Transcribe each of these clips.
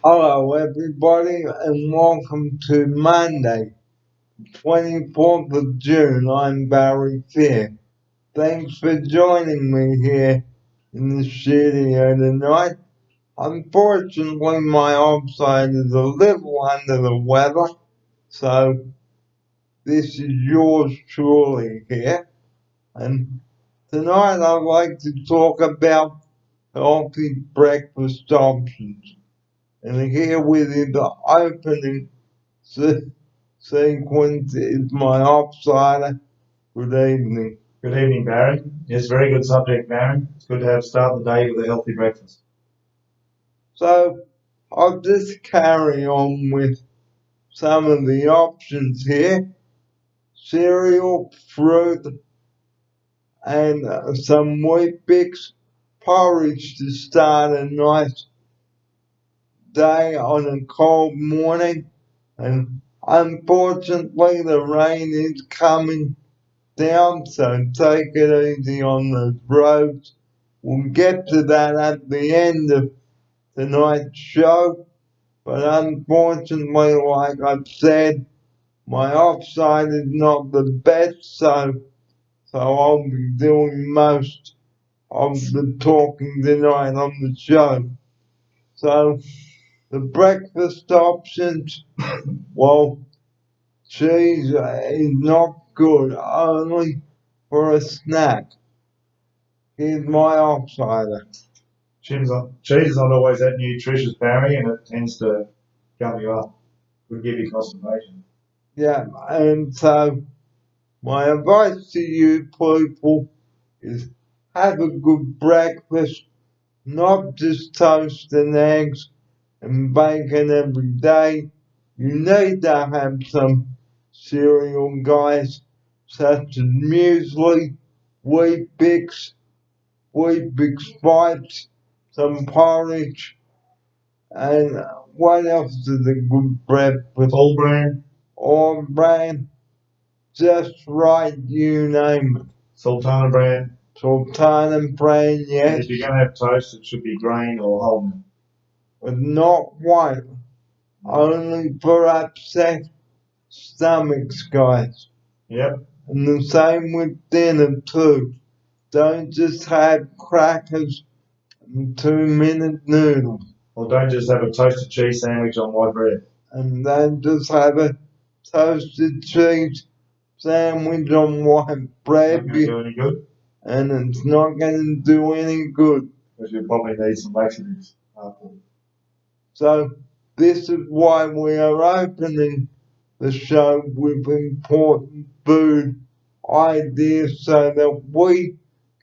Hello, everybody, and welcome to Monday, 24th of June. I'm Barry Fear. Thanks for joining me here in the studio tonight. Unfortunately, my offside is a little under the weather, so this is yours truly here. And tonight I'd like to talk about healthy breakfast options. And here with you the opening sequence is my offsider. Good evening. Good evening, Barry. Yes, very good subject, Barry. It's good to have start the day with a healthy breakfast. So I'll just carry on with some of the options here. Cereal, fruit, and some wheat bix porridge to start a nice day on a cold morning. And unfortunately, the rain is coming down, so take it easy on the roads. We'll get to that at the end of tonight's show, but unfortunately, like I've said, my offside is not the best, so I'll be doing most of the talking tonight on the show. So, the breakfast options, well, cheese is not good, only for a snack. Here's my offsider. Cheese is not always that nutritious, Barry, and it tends to gum you up. Could give you constipation. Yeah, and so my advice to you people is have a good breakfast, not just toast and eggs and bacon every day. You need to have some cereal, guys, such as muesli, wheat bix bites, some porridge, and what else is a good breakfast? All bran, All bran, just right, you name it. sultana bran. Sultana bran, And yes, if you're going to have toast, it should be grain or whole milk. but not white. Only for upset stomachs, guys. Yep. And the same with dinner, too. Don't just have crackers and 2-minute noodles. Or don't just have a toasted cheese sandwich on white bread. And don't just have a toasted cheese sandwich on white bread. Not going to do any good. And it's not going to do any good. Because you probably need some laxatives after. So, this is why we are opening the show with important food ideas so that we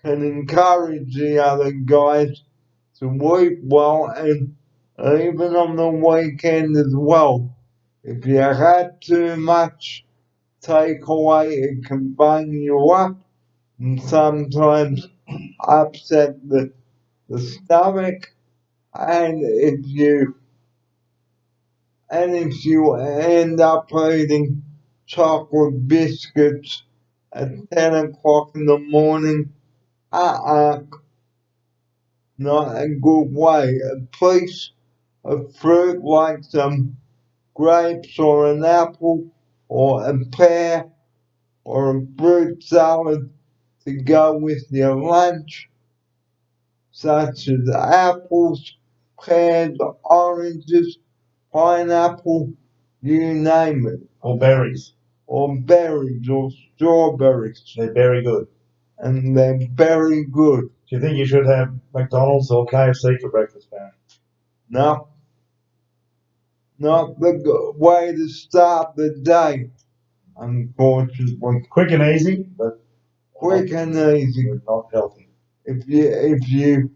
can encourage the other guys to eat well and even on the weekend as well. If you had too much takeaway, it can bung you up and sometimes upset the stomach. And if you end up eating chocolate biscuits at 10 o'clock in the morning, uh-uh, not a good way. A piece of fruit like some grapes or an apple or a pear or a fruit salad to go with your lunch, such as apples, pears, oranges, pineapple, you name it. Or berries. Or berries or strawberries. They're very good. And they're very good. Do you think you should have McDonald's or KFC for breakfast, Barry? No, not the way to start the day, unfortunately. Quick and easy, but Quick and easy. not healthy. If you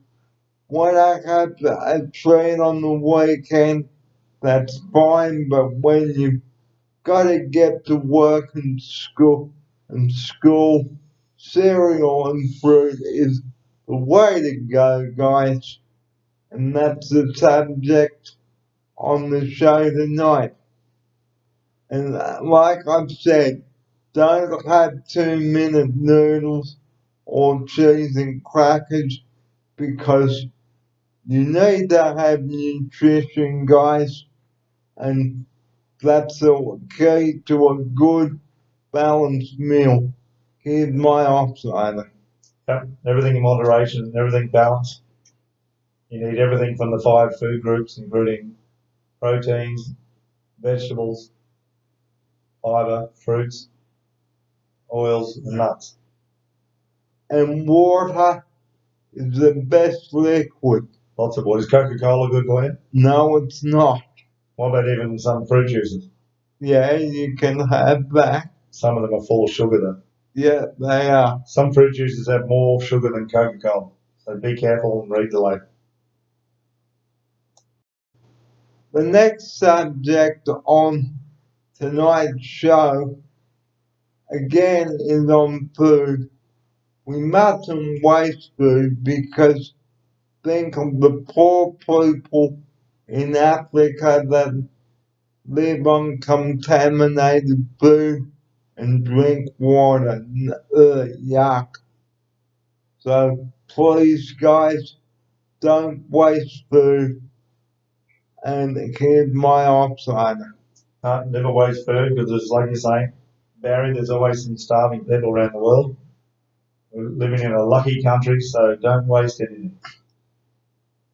want to have a treat on the weekend, that's fine. But when you gotta get to work and school, cereal and fruit is the way to go, guys. And that's the subject on the show tonight. And like I've said, don't have 2-minute noodles or cheese and crackers because You need to have nutrition, guys, and that's the key to a good balanced meal. Here's my offsider. Yep, everything in moderation, everything balanced. You need everything from the 5 food groups, including proteins, vegetables, fiber, fruits, oils, and nuts. And water is the best liquid. Lots of water. Is Coca-Cola good for you? No, it's not. What about even some fruit juices? Yeah, you can have that. Some of them are full of sugar though. Yeah, they are. Some fruit juices have more sugar than Coca-Cola, so be careful and read the label. The next subject on tonight's show, again, is on food. We mustn't waste food because think of the poor people in Africa that live on contaminated food and drink water. Yuck. So please, guys, don't waste food. And here's my offsider. Never waste food because, it's like you're saying, Barry, there's always some starving people around the world. We're living in a lucky country, so don't waste anything.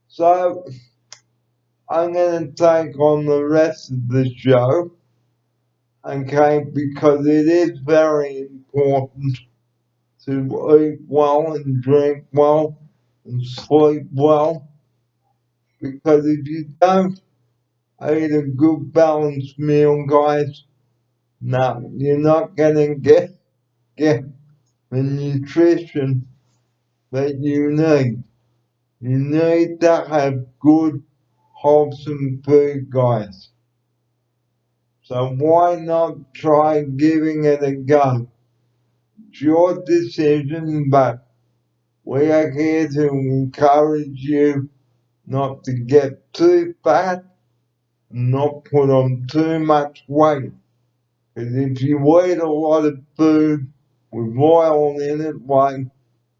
So I'm going to take on the rest of the show, okay, because it is very important to eat well and drink well and sleep well. Because if you don't eat a good balanced meal, guys, no, you're not gonna get the nutrition that you need. You need to have good, wholesome food, guys. So why not try giving it a go? It's your decision, but we are here to encourage you not to get too fat and not put on too much weight. Because if you eat a lot of food with oil in it, like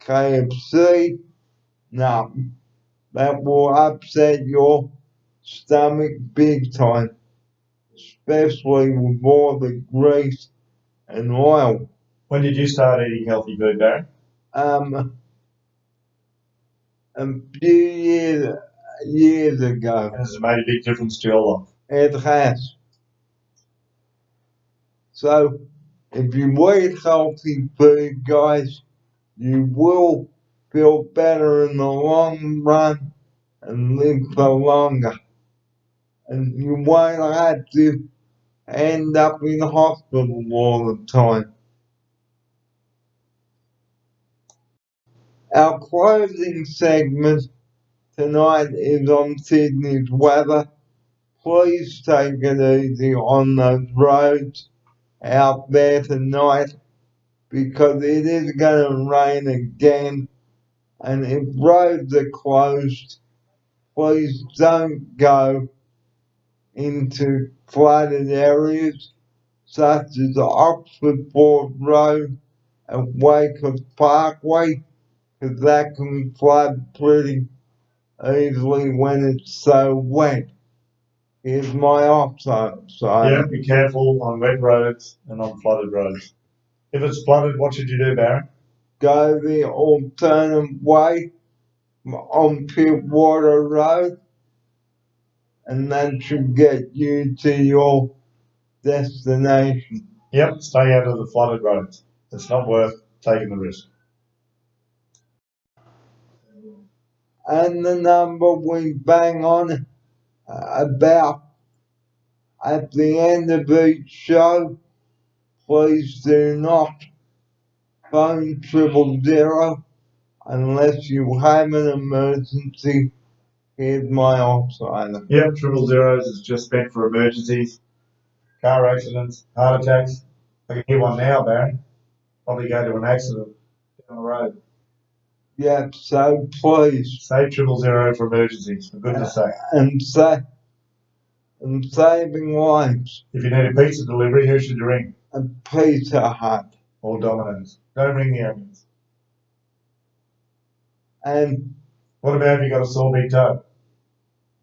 KFC, no, that will upset your stomach big time, especially with all the grease and oil. When did you start eating healthy food, Barry? A few years ago. Has it made a big difference to your life? It has. So, if you eat healthy food, guys, you will feel better in the long run and live for longer. And you won't have to end up in the hospital all the time. Our closing segment tonight is on Sydney's weather. Please take it easy on those roads out there tonight because it is going to rain again. And if roads are closed, please don't go into flooded areas such as Oxford Port Road and Wakeford Parkway, because that can flood pretty easily when it's so wet. Here's my offside. Yeah, be careful on wet roads and on flooded roads. If it's flooded, what should you do, Barry? Go the alternate way on Pittwater Road, and that should get you to your destination. Yep, stay out of the flooded roads. It's not worth taking the risk. And the number we bang on about at the end of each show, please do not phone 000 unless you have an emergency. Here's my offsider. Yep, 000 is just meant for emergencies, car accidents, heart attacks. I can hear one now, Barry. Probably go to an accident down the road. Yep, so please. Save 000 for emergencies, for goodness sake. And saving lives. If you need a pizza delivery, who should you ring? A Pizza Hut. Or Domino's. Don't ring the ambulance. And What about if you got a sore big toe?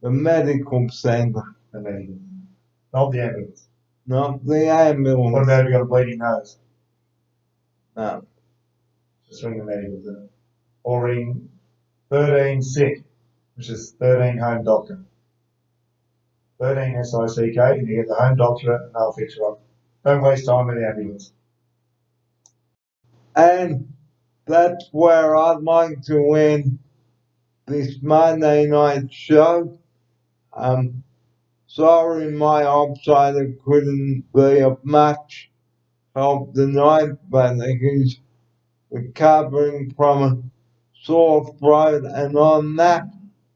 The medical centre, The medical. Not the ambulance. not the What ambulance. about if you got a bleeding nose? No. Just ring the medical then. Or ring 13 sick, which is 13 home doctor. 13 SICK, and you get the home doctor and they'll fix you up. Don't waste time with the ambulance. And that's where I'd like to end this Monday night show. Sorry my outsider couldn't be of much help tonight, but he's recovering from a sore throat, and on that,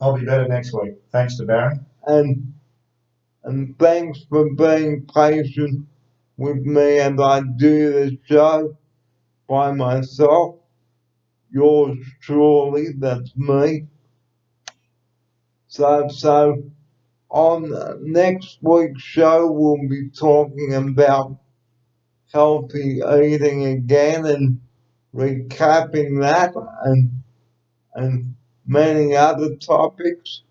I'll be better next week. Thanks to Barry. And thanks for being patient with me as I do the show by myself. Yours truly, that's me. So on next week's show, we'll be talking about healthy eating again and recapping that and many other topics.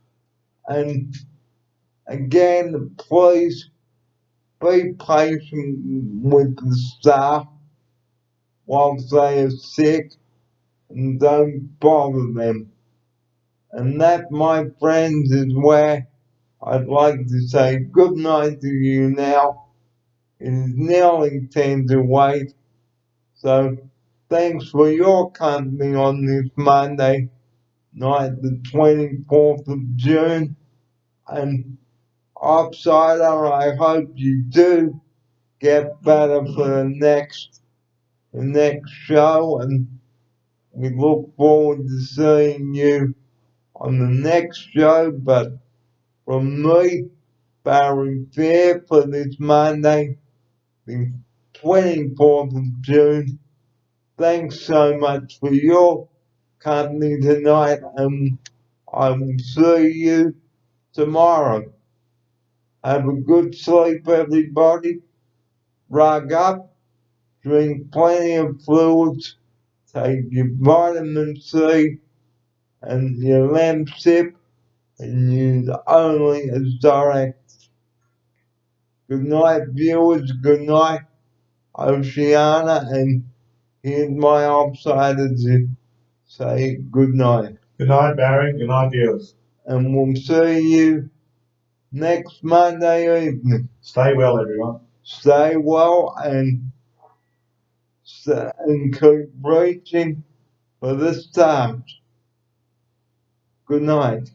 And again, please be patient with the staff whilst they are sick and don't bother them. And that, my friends, is where I'd like to say good night to you now. It is nearly 10 to 8. So thanks for your company on this Monday night, the 24th of June. And Upsider, I hope you do get better for the next show, and we look forward to seeing you on the next show. But from me, Barry Fair, for this Monday, the 24th of June, thanks so much for your company tonight, and I will see you tomorrow. Have a good sleep, everybody. Rug up, drink plenty of fluids, take your vitamin C and your Lemsip, and use only as directed. Good night, viewers. Good night, Oceania, and here's my outsider to say good night. Good night, Barry. Good night, viewers. And we'll see you next Monday evening. Stay well, everyone. Stay well and keep reaching for the stars. Good night.